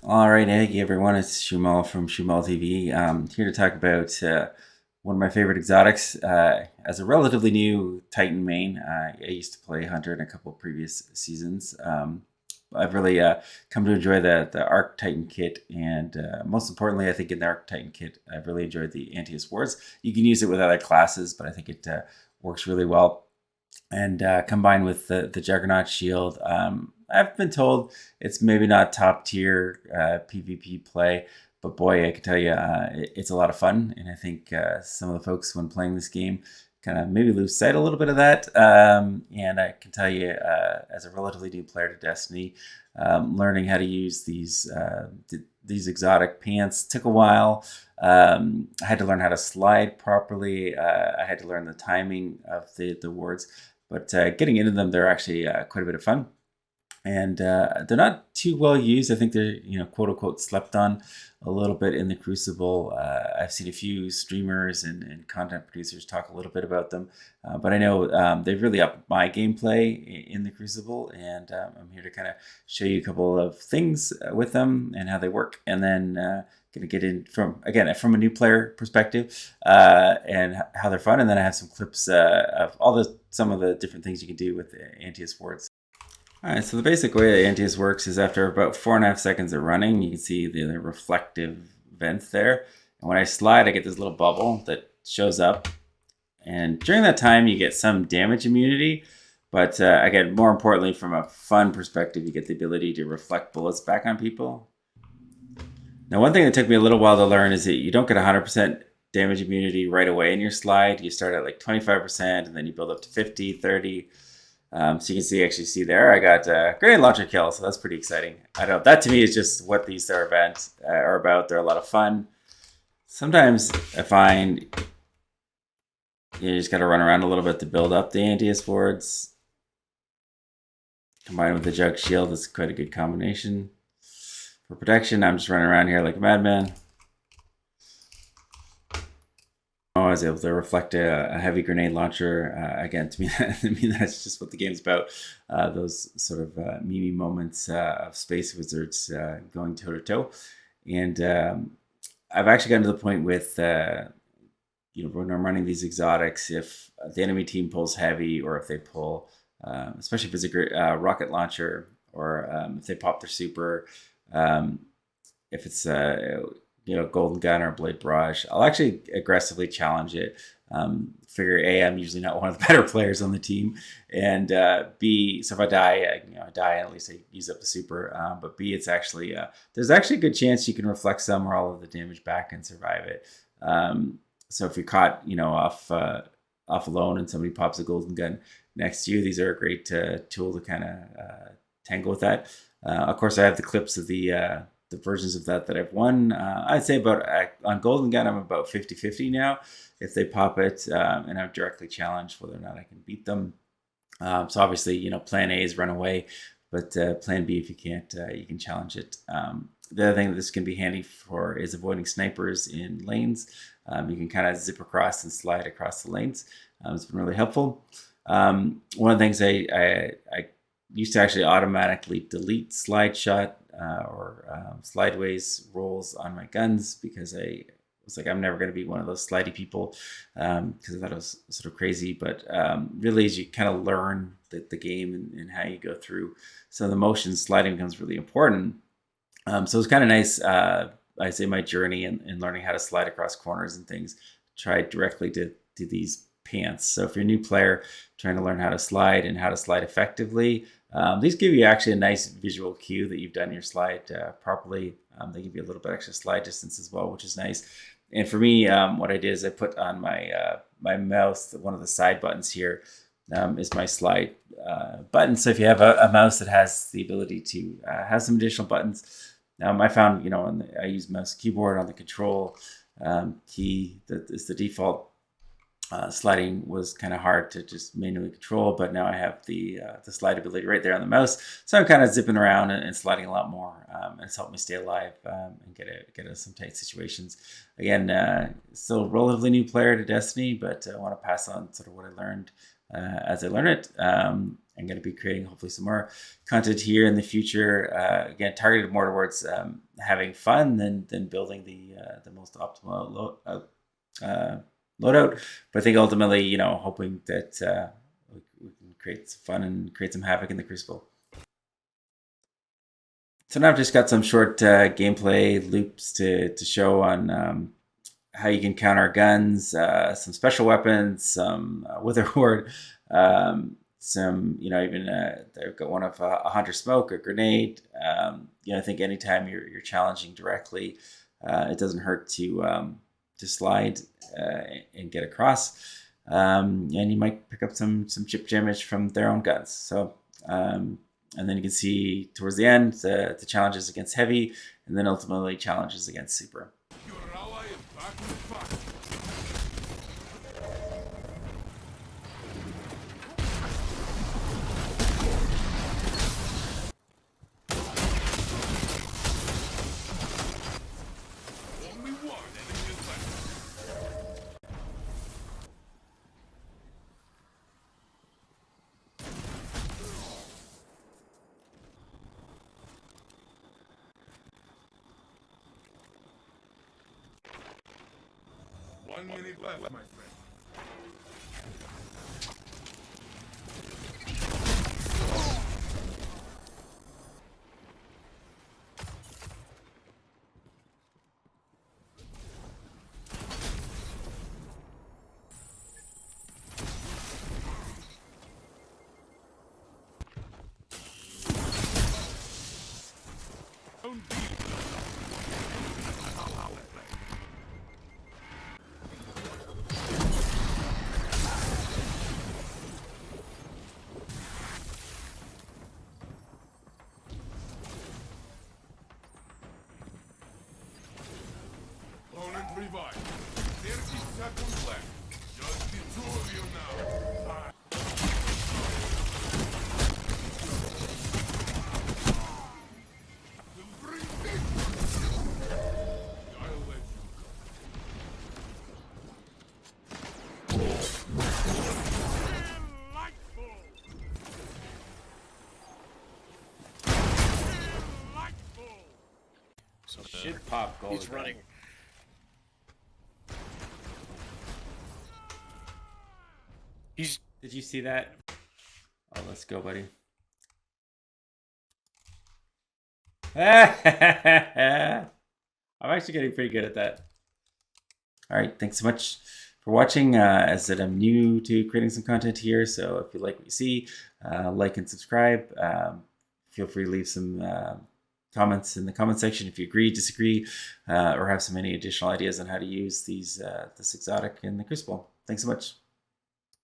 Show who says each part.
Speaker 1: All right, hey everyone, it's Shumal from Shumal TV. Here to talk about one of my favorite exotics. As a relatively new Titan main, I used to play Hunter in a couple previous seasons. I've really come to enjoy the Arc Titan kit, and most importantly, I think in the Arc Titan kit, I've really enjoyed the Antaeus wards. You can use it with other classes, but I think it works really well and combined with the Juggernaut shield. I've been told it's maybe not top tier PvP play, but boy, I can tell you it's a lot of fun. And I think some of the folks when playing this game kind of maybe lose sight a little bit of that. And I can tell you, as a relatively new player to Destiny, learning how to use these exotic pants took a while. I had to learn how to slide properly. I had to learn the timing of the words, but getting into them, they're actually quite a bit of fun. And they're not too well used. I think they're quote unquote slept on a little bit in the Crucible. I've seen a few streamers and content producers talk a little bit about them, but I know they've really upped my gameplay in the Crucible, and I'm here to kind of show you a couple of things with them and how they work, and then going to get in from a new player perspective and how they're fun, and then I have some clips of some of the different things you can do with the Antaeus wards. All right, so the basic way that Antaeus works is after about 4.5 seconds of running, you can see the reflective vents there. And when I slide, I get this little bubble that shows up. And during that time, you get some damage immunity. But again, more importantly, from a fun perspective, you get the ability to reflect bullets back on people. Now, one thing that took me a little while to learn is that you don't get 100% damage immunity right away in your slide. You start at like 25%, and then you build up to 50, 30. So you can actually see there, I got a grenade launcher kill, so that's pretty exciting. I don't. That to me is just what these events are about. They're a lot of fun. Sometimes I find you just got to run around a little bit to build up the Antaeus wards. Combined with the Jug Shield, that's quite a good combination. For protection, I'm just running around here like a madman. I was able to reflect a heavy grenade launcher. Again, to me, that's just what the game's about. Those sort of meme moments of space wizards going toe to toe. And I've actually gotten to the point with, when I'm running these exotics, if the enemy team pulls heavy or if they pull, especially if it's a rocket launcher or if they pop their super, if it's golden gun or blade barrage, I'll actually aggressively challenge it. Figure A, I'm usually not one of the better players on the team, and B, so if I die, I die, and at least I use up the super. But B, it's actually there's actually a good chance you can reflect some or all of the damage back and survive it. So if you're caught, off alone and somebody pops a golden gun next to you, these are a great tool to kind of tangle with that. Of course, I have the clips of the versions of that I've won. I'd say about on Golden Gun, I'm about 50-50 now. If they pop it and I'm directly challenged whether or not I can beat them. So obviously, plan A is run away, but plan B, if you can't, you can challenge it. The other thing that this can be handy for is avoiding snipers in lanes. You can kind of zip across and slide across the lanes. It's been really helpful. One of the things I used to actually automatically delete slide shot or slideways rolls on my guns because I was like, I'm never going to be one of those slidey people because I thought it was sort of crazy. But really, as you kind of learn the game and how you go through some of the motions, sliding becomes really important. So it's kind of nice, I say, my journey in learning how to slide across corners and things, tried directly to these pants. So if you're a new player trying to learn how to slide and how to slide effectively, these give you actually a nice visual cue that you've done your slide properly. They give you a little bit extra slide distance as well, which is nice. And for me, what I did is I put on my mouse, one of the side buttons here is my slide button. So if you have a mouse that has the ability to have some additional buttons, I found, I use mouse keyboard on the control key that is the default. Sliding was kind of hard to just manually control, but now I have the slide ability right there on the mouse, so I'm kind of zipping around and sliding a lot more. And it's helped me stay alive and get out of some tight situations. Again, still a relatively new player to Destiny, but I want to pass on sort of what I learned as I learn it. I'm going to be creating hopefully some more content here in the future. Again, targeted more towards having fun than building the most optimal loadout. But I think ultimately, hoping that we can create some fun and create some havoc in the Crucible. So now I've just got some short gameplay loops to show on how you can counter guns, some special weapons, some Wither Horde, some, even they've got one of a Hunter Smoke, a grenade. I think anytime you're challenging directly, it doesn't hurt to slide and get across. And you might pick up some chip damage from their own guns. So, and then you can see towards the end the challenges against heavy, and then ultimately challenges against super.
Speaker 2: One minute left, my friend. Don't be. Opponent revived. 30 seconds left. Just the two of you now. Will bring victory. I'll let you go.
Speaker 1: So should pop gold.
Speaker 3: He's running.
Speaker 1: Did you see that? Oh, let's go, buddy. I'm actually getting pretty good at that. All right, thanks so much for watching. As I said, I'm new to creating some content here, so if you like what you see, like and subscribe. Feel free to leave some comments in the comment section if you agree, disagree, or have some any additional ideas on how to use this exotic in the Crucible. Thanks so much.